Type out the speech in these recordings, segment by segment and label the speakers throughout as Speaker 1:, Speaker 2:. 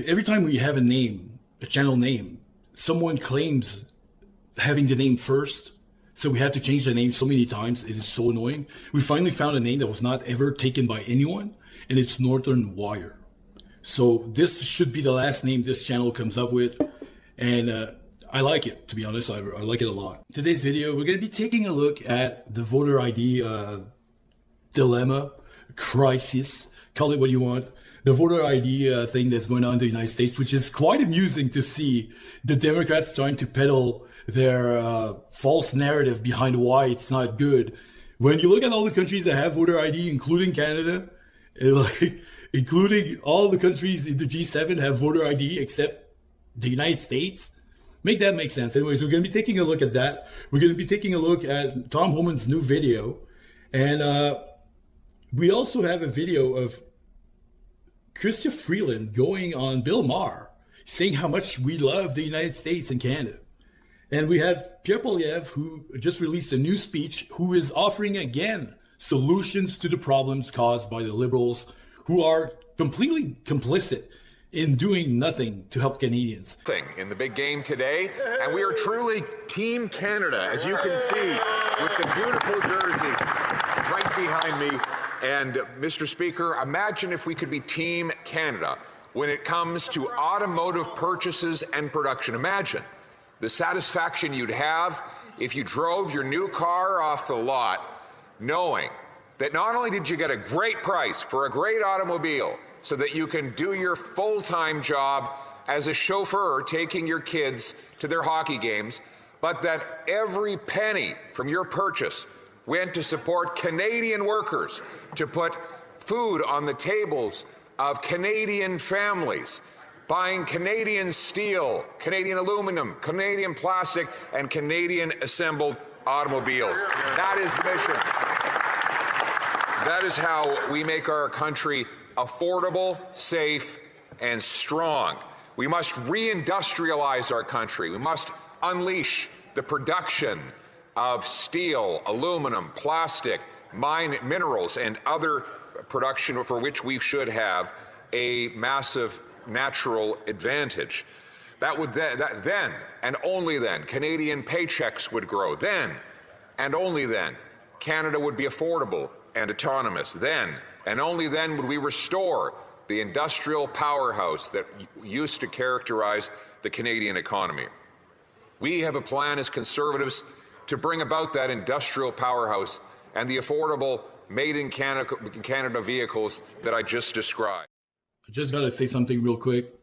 Speaker 1: Every time we have a name, a channel name, someone claims having the name first. So we had to change the name so many times. It is so annoying. We finally found a name that was not ever taken by anyone, and it's Northern Wire. So this should be the last name this channel comes up with. And I like it, to be honest. I like it a lot. Today's video, we're going to be taking a look at the voter ID dilemma, crisis, call it what you want. The voter ID thing that's going on in the United States, which is quite amusing to see the Democrats trying to peddle their false narrative behind why it's not good. When you look at all the countries that have voter ID, including Canada, including all the countries in the G7 have voter ID except the United States, make that make sense. Anyways, we're going to be taking a look at that. We're going to be taking a look at Tom Homan's new video. And we also have a video of Chrystia Freeland going on Bill Maher, saying how much we love the United States and Canada. And we have Pierre, who just released a new speech, who is offering again solutions to the problems caused by the Liberals, who are completely complicit in doing nothing to help Canadians.
Speaker 2: In the big game today, and we are truly Team Canada, as you can see, with the beautiful jersey right behind me. And Mr. Speaker, imagine if we could be Team Canada when it comes to automotive purchases and production. Imagine the satisfaction you'd have if you drove your new car off the lot knowing that not only did you get a great price for a great automobile so that you can do your full-time job as a chauffeur taking your kids to their hockey games, but that every penny from your purchase went to support Canadian workers, to put food on the tables of Canadian families, buying Canadian steel, Canadian aluminum, Canadian plastic, and Canadian assembled automobiles. That is the mission. That is how we make our country affordable, safe, and strong. We must reindustrialize our country. We must unleash the production of steel, aluminum, plastic, minerals, and other production for which we should have a massive natural advantage. That would then, and only then, Canadian paychecks would grow. Then, and only then, Canada would be affordable and autonomous. Then, and only then would we restore the industrial powerhouse that used to characterize the Canadian economy. We have a plan as Conservatives to bring about that industrial powerhouse and the affordable made-in-Canada vehicles that I just described.
Speaker 1: I just got to say something real quick.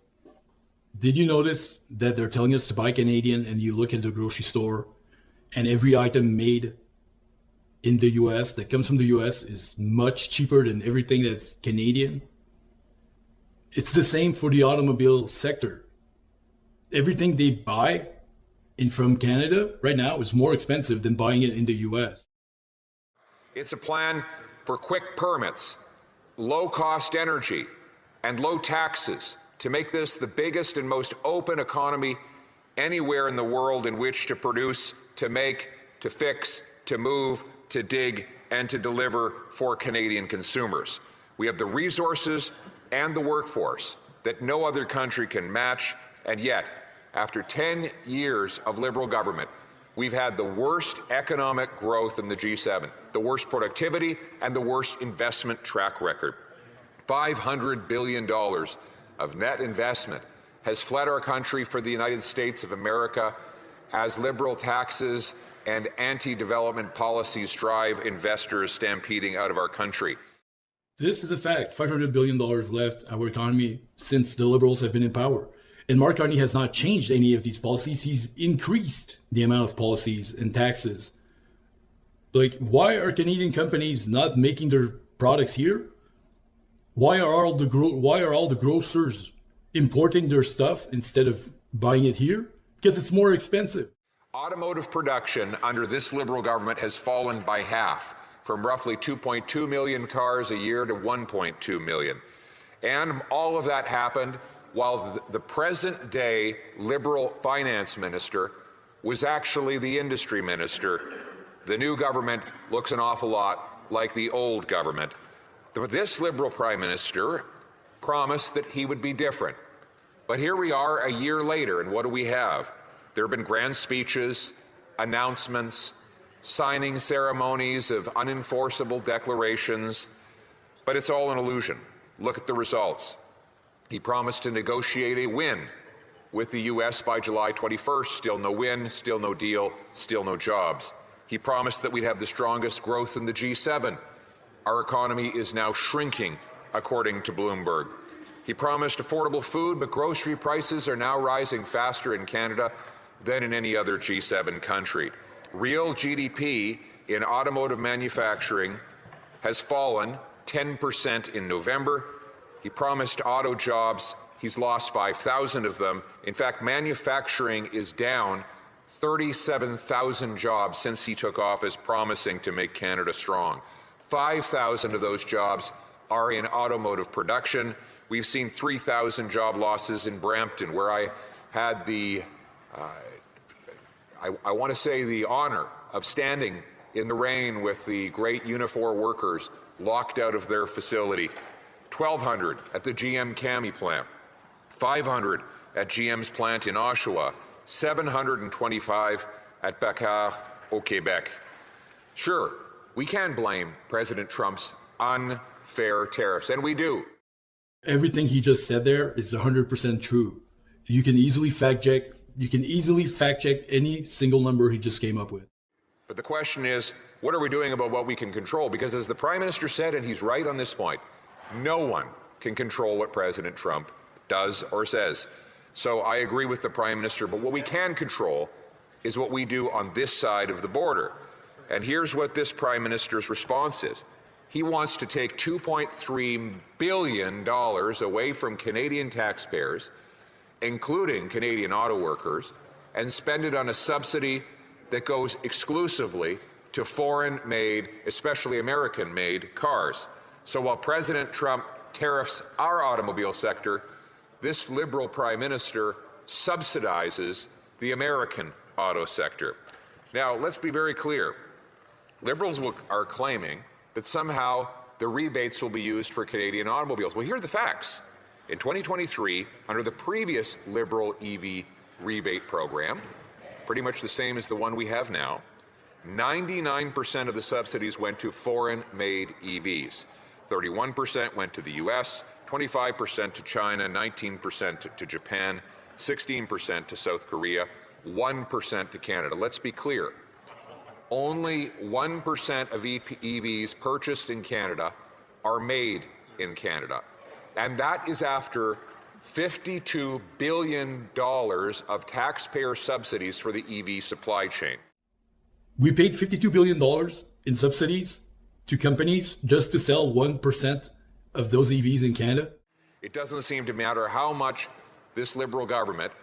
Speaker 1: Did you notice that they're telling us to buy Canadian, and you look at the grocery store and every item made in the US that comes from the US is much cheaper than everything that's Canadian? It's the same for the automobile sector. Everything they buy from Canada right now is more expensive than buying it in the US.
Speaker 2: It's a plan for quick permits, low-cost energy, and low taxes to make this the biggest and most open economy anywhere in the world in which to produce, to make, to fix, to move, to dig, and to deliver for Canadian consumers. We have the resources and the workforce that no other country can match, and yet, after 10 years of Liberal government, we've had the worst economic growth in the G7, the worst productivity, and the worst investment track record. $500 billion of net investment has fled our country for the United States of America as Liberal taxes and anti-development policies drive investors stampeding out of our country.
Speaker 1: This is a fact. $500 billion left our economy since the Liberals have been in power. And Mark Carney has not changed any of these policies. He's increased the amount of policies and taxes. Like, why are Canadian companies not making their products here? Why are all the grocers importing their stuff instead of buying it here? Because it's more expensive.
Speaker 2: Automotive production under this Liberal government has fallen by half, from roughly 2.2 million cars a year to 1.2 million. And all of that happened while the present-day Liberal finance minister was actually the industry minister. The new government looks an awful lot like the old government. This Liberal prime minister promised that he would be different, But here we are a year later, and what do we have? There have been grand speeches, announcements, signing ceremonies of unenforceable declarations, but it's all an illusion. Look at the results. He promised to negotiate a win with the U.S. by July 21st. Still no win, still no deal, still no jobs. He promised that we'd have the strongest growth in the G7. Our economy is now shrinking, according to Bloomberg. He promised affordable food, but grocery prices are now rising faster in Canada than in any other G7 country. Real GDP in automotive manufacturing has fallen 10% in November. He promised auto jobs. He's lost 5,000 of them. In fact, manufacturing is down 37,000 jobs since he took office, promising to make Canada strong. 5,000 of those jobs are in automotive production. We've seen 3,000 job losses in Brampton, where I had the, I want to say, the honor of standing in the rain with the great Unifor workers locked out of their facility. 1,200 at the GM Cami plant, 500 at GM's plant in Oshawa, 725 at Maher au Québec. Sure, we can blame President Trump's unfair tariffs, and we do.
Speaker 1: Everything he just said there is 100% true. You can easily fact check. You can easily fact check any single number he just came up with.
Speaker 2: But the question is, what are we doing about what we can control? Because as the Prime Minister said, and he's right on this point, no one can control what President Trump does or says. So I agree with the Prime Minister, but what we can control is what we do on this side of the border. And here's what this Prime Minister's response is. He wants to take $2.3 billion away from Canadian taxpayers, including Canadian auto workers, and spend it on a subsidy that goes exclusively to foreign-made, especially American-made cars. So while President Trump tariffs our automobile sector, this Liberal Prime Minister subsidizes the American auto sector. Now, let's be very clear. Liberals are claiming that somehow the rebates will be used for Canadian automobiles. Well, here are the facts. In 2023, under the previous Liberal EV rebate program, pretty much the same as the one we have now, 99% of the subsidies went to foreign-made EVs. 31% went to the U.S., 25% to China, 19% to Japan, 16% to South Korea, 1% to Canada. Let's be clear. Only 1% of EVs purchased in Canada are made in Canada. And that is after $52 billion of taxpayer subsidies for the EV supply chain.
Speaker 1: We paid $52 billion in subsidies to companies just to sell 1% of those EVs in Canada.
Speaker 2: It doesn't seem to matter how much this Liberal government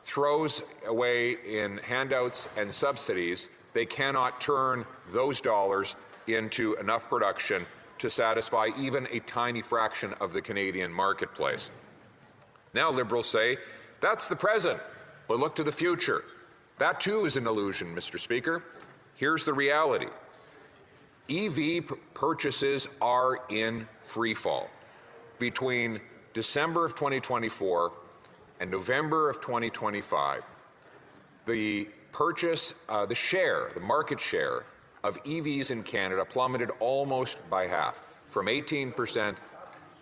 Speaker 2: throws away in handouts and subsidies. They cannot turn those dollars into enough production to satisfy even a tiny fraction of the Canadian marketplace. Now Liberals say, that's the present, but look to the future. That too is an illusion, Mr. Speaker. Here's the reality. EV purchases are in free fall. Between December of 2024 and November of 2025, the market share of EVs in Canada plummeted almost by half, from 18%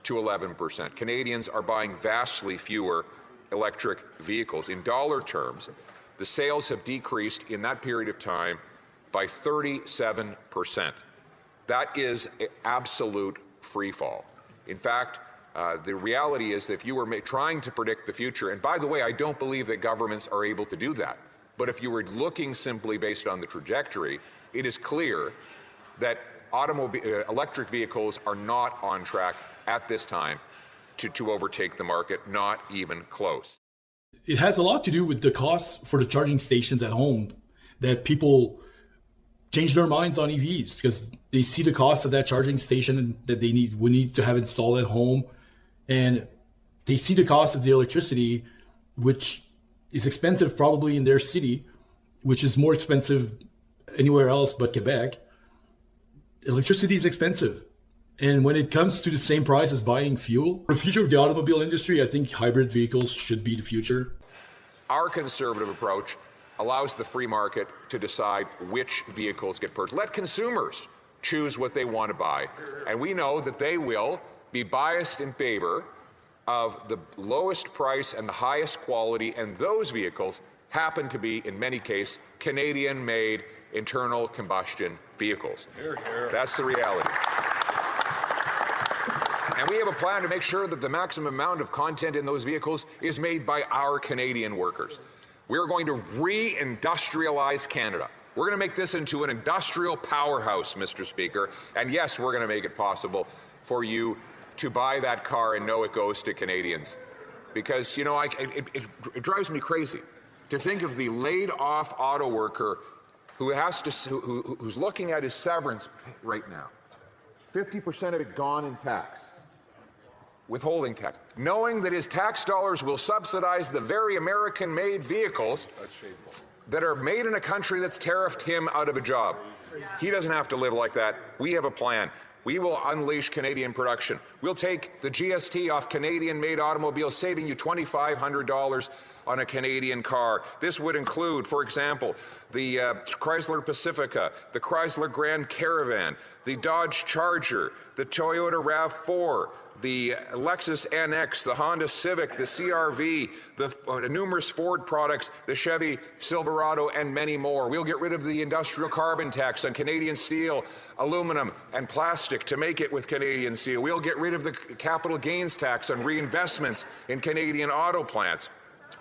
Speaker 2: to 11%. Canadians are buying vastly fewer electric vehicles. In dollar terms, the sales have decreased in that period of time by 37%. That is absolute free fall. In fact, the reality is that if you were trying to predict the future, and by the way, I don't believe that governments are able to do that, but if you were looking simply based on the trajectory, it is clear that electric vehicles are not on track at this time to overtake the market, not even close.
Speaker 1: It has a lot to do with the costs for the charging stations at home, that people change their minds on EVs because they see the cost of that charging station that we need to have installed at home, and they see the cost of the electricity, which is expensive probably in their city, which is more expensive anywhere else but Quebec. Electricity is expensive, And when it comes to the same price as buying fuel, for the future of the automobile industry, I think hybrid vehicles should be the future.
Speaker 2: Our conservative approach allows the free market to decide which vehicles get purchased. Let consumers choose what they want to buy. And we know that they will be biased in favor of the lowest price and the highest quality, and those vehicles happen to be, in many cases, Canadian-made internal combustion vehicles. That's the reality. And we have a plan to make sure that the maximum amount of content in those vehicles is made by our Canadian workers. We're going to re-industrialize Canada. We're going to make this into an industrial powerhouse, Mr. Speaker. And yes, we're going to make it possible for you to buy that car and know it goes to Canadians. Because, you know, it drives me crazy to think of the laid-off auto worker who's looking at his severance right now. 50% of it gone in tax. Withholding tax, knowing that his tax dollars will subsidize the very American-made vehicles that are made in a country that's tariffed him out of a job. He doesn't have to live like that. We have a plan. We will unleash Canadian production. We'll take the GST off Canadian-made automobiles, saving you $2,500 on a Canadian car. This would include, for example, the Chrysler Pacifica, the Chrysler Grand Caravan, the Dodge Charger, the Toyota RAV4, the Lexus NX, the Honda Civic, the CR-V, the numerous Ford products, the Chevy Silverado, and many more. We'll get rid of the industrial carbon tax on Canadian steel, aluminum, and plastic to make it with Canadian steel. We'll get rid of the capital gains tax on reinvestments in Canadian auto plants.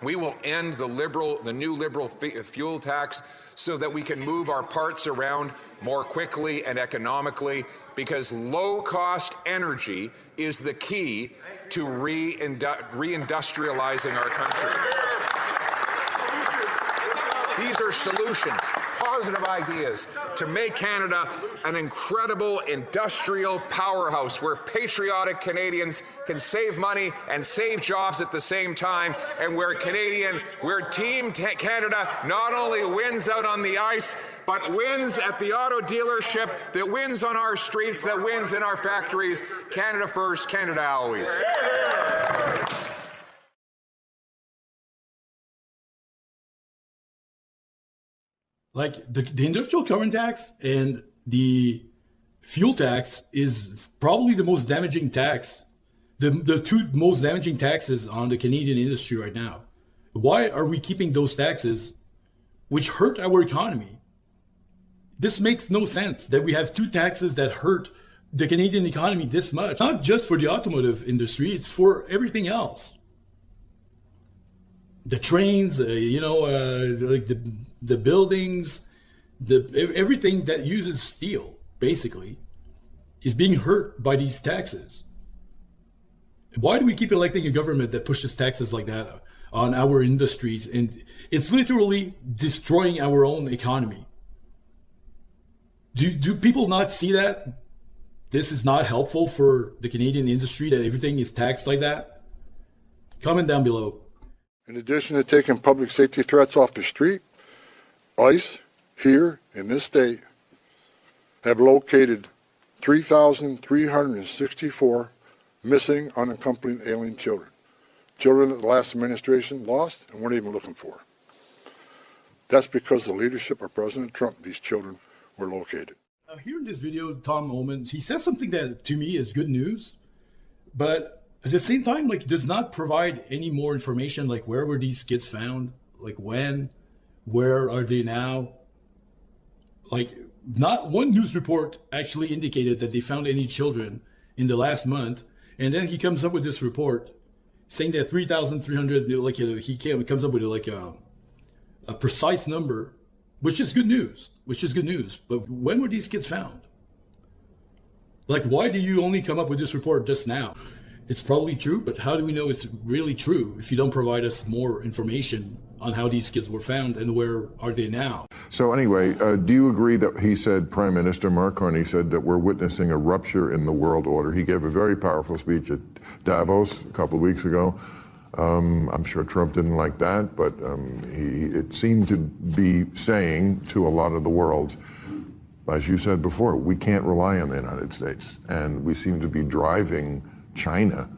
Speaker 2: We will end the new liberal fuel tax so that we can move our parts around more quickly and economically, because low-cost energy is the key to reindustrializing our country. These are solutions, positive ideas to make Canada an incredible industrial powerhouse where patriotic Canadians can save money and save jobs at the same time, and where Team Canada not only wins out on the ice, but wins at the auto dealership, that wins on our streets, that wins in our factories. Canada first, Canada always.
Speaker 1: Like the industrial carbon tax and the fuel tax is probably the most damaging tax, the two most damaging taxes on the Canadian industry right now. Why are we keeping those taxes, which hurt our economy? This makes no sense that we have two taxes that hurt the Canadian economy this much. Not just for the automotive industry, it's for everything else. The trains, like the buildings, everything that uses steel, basically, is being hurt by these taxes. Why do we keep electing a government that pushes taxes like that on our industries? And it's literally destroying our own economy. Do people not see that this is not helpful for the Canadian industry, that everything is taxed like that? Comment down below.
Speaker 3: In addition to taking public safety threats off the street, ICE, here in this state, have located 3,364 missing unaccompanied alien children. Children that the last administration lost and weren't even looking for. That's because the leadership of President Trump, these children were located.
Speaker 1: Here in this video, Tom Omans, he says something that to me is good news, but at the same time, like, does not provide any more information, like where were these kids found, like when, where are they now? Like, not one news report actually indicated that they found any children in the last month, and then he comes up with this report saying that 3,300, like, he comes up with like a precise number, which is good news. But when were these kids found? Like, why do you only come up with this report just now? It's probably true, but how do we know it's really true if you don't provide us more information on how these kids were found and where are they now?
Speaker 4: So anyway, do you agree that he said, Prime Minister Mark Carney said that we're witnessing a rupture in the world order? He gave a very powerful speech at Davos a couple of weeks ago. I'm sure Trump didn't like that, but it seemed to be saying to a lot of the world, as you said before, we can't rely on the United States, and we seem to be driving China,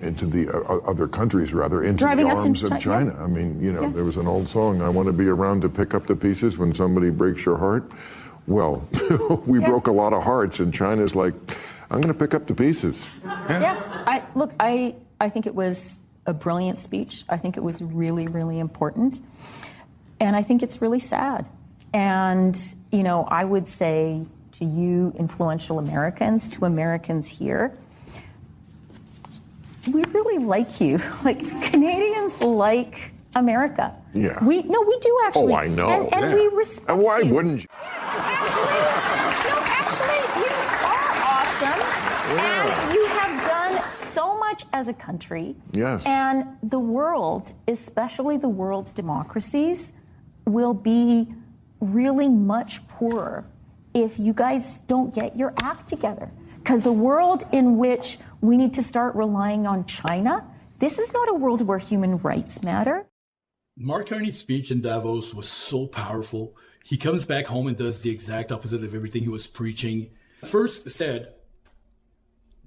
Speaker 4: into the other countries, rather, into
Speaker 5: Driving
Speaker 4: the
Speaker 5: us
Speaker 4: arms
Speaker 5: into
Speaker 4: of China. I mean, there was an old song, I want to be around to pick up the pieces when somebody breaks your heart. Well, we broke a lot of hearts, and China's like, I'm going to pick up the pieces.
Speaker 5: I think it was a brilliant speech. I think it was really, really important. And I think it's really sad. And, I would say to you, influential Americans, to Americans here, we really like you. Like, Canadians like America.
Speaker 4: Yeah.
Speaker 5: We do actually.
Speaker 4: Oh, I know.
Speaker 5: And we respect
Speaker 4: And why
Speaker 5: you.
Speaker 4: wouldn't you?
Speaker 5: Actually, you are awesome.
Speaker 4: Yeah.
Speaker 5: And you have done so much as a country.
Speaker 4: Yes.
Speaker 5: And the world, especially the world's democracies, will be really much poorer if you guys don't get your act together. Because a world in which we need to start relying on China, this is not a world where human rights matter.
Speaker 1: Mark Carney's speech in Davos was so powerful. He comes back home and does the exact opposite of everything he was preaching. First said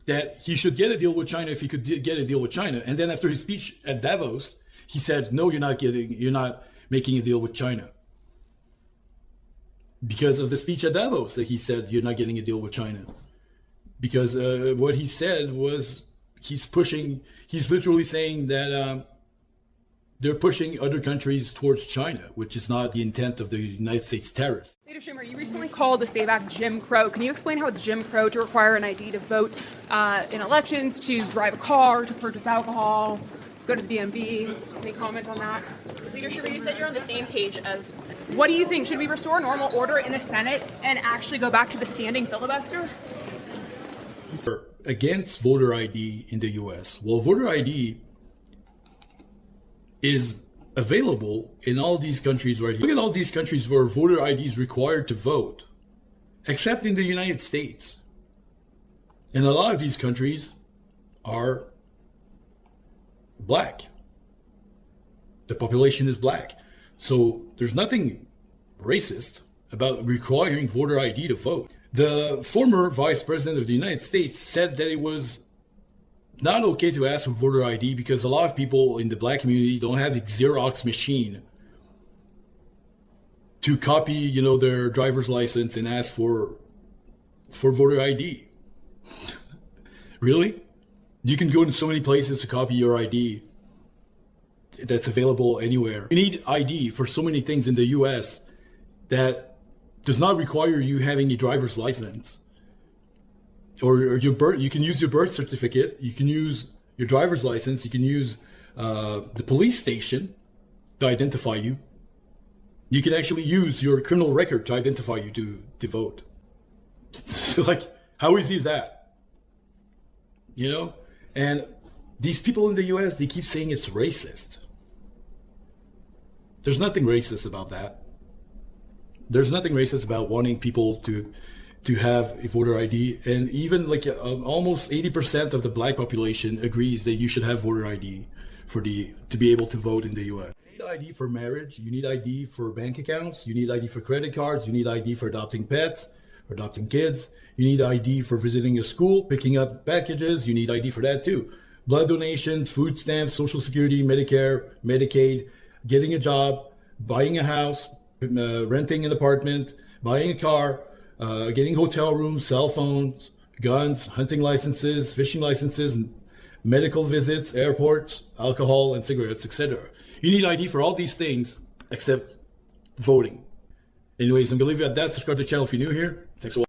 Speaker 1: that he should get a deal with China if he could get a deal with China. And then after his speech at Davos, he said, no, you're not making a deal with China. Because of the speech at Davos that he said, you're not getting a deal with China. Because what he said was, he's literally saying that they're pushing other countries towards China, which is not the intent of the United States tariffs.
Speaker 6: Leader Schumer, you recently called the SAVE Act Jim Crow. Can you explain how it's Jim Crow to require an ID to vote in elections, to drive a car, to purchase alcohol, go to the DMV? Any comment on that?
Speaker 7: Leader Schumer, you said you're on the same page as...
Speaker 6: What do you think? Should we restore normal order in the Senate and actually go back to the standing filibuster?
Speaker 1: Against voter ID in the U.S. Well, voter ID is available in all these countries right here. Look at all these countries where voter ID is required to vote, except in the United States. And a lot of these countries are black. The population is black. So there's nothing racist about requiring voter ID to vote. The former vice president of the United States said that it was not okay to ask for voter ID because a lot of people in the black community don't have a Xerox machine to copy, their driver's license and ask for voter ID. Really? You can go to so many places to copy your ID that's available anywhere. You need ID for so many things in the US that does not require you having a driver's license. Or your birth. You can use your birth certificate. You can use your driver's license. You can use the police station to identify you. You can actually use your criminal record to identify you to vote. So, how easy is that? And these people in the U.S., they keep saying it's racist. There's nothing racist about that. There's nothing racist about wanting people to have a voter ID, and even almost 80% of the black population agrees that you should have voter ID to be able to vote in the U.S. You need ID for marriage, you need ID for bank accounts, you need ID for credit cards, you need ID for adopting pets, or adopting kids, you need ID for visiting a school, picking up packages, you need ID for that too. Blood donations, food stamps, Social Security, Medicare, Medicaid, getting a job, buying a house, renting an apartment, buying a car, getting hotel rooms, cell phones, guns, hunting licenses, fishing licenses, medical visits, airports, alcohol and cigarettes, etc. You need ID for all these things except voting. Anyways, I'm going to leave you at that. Subscribe to the channel if you're new here. Thanks for watching.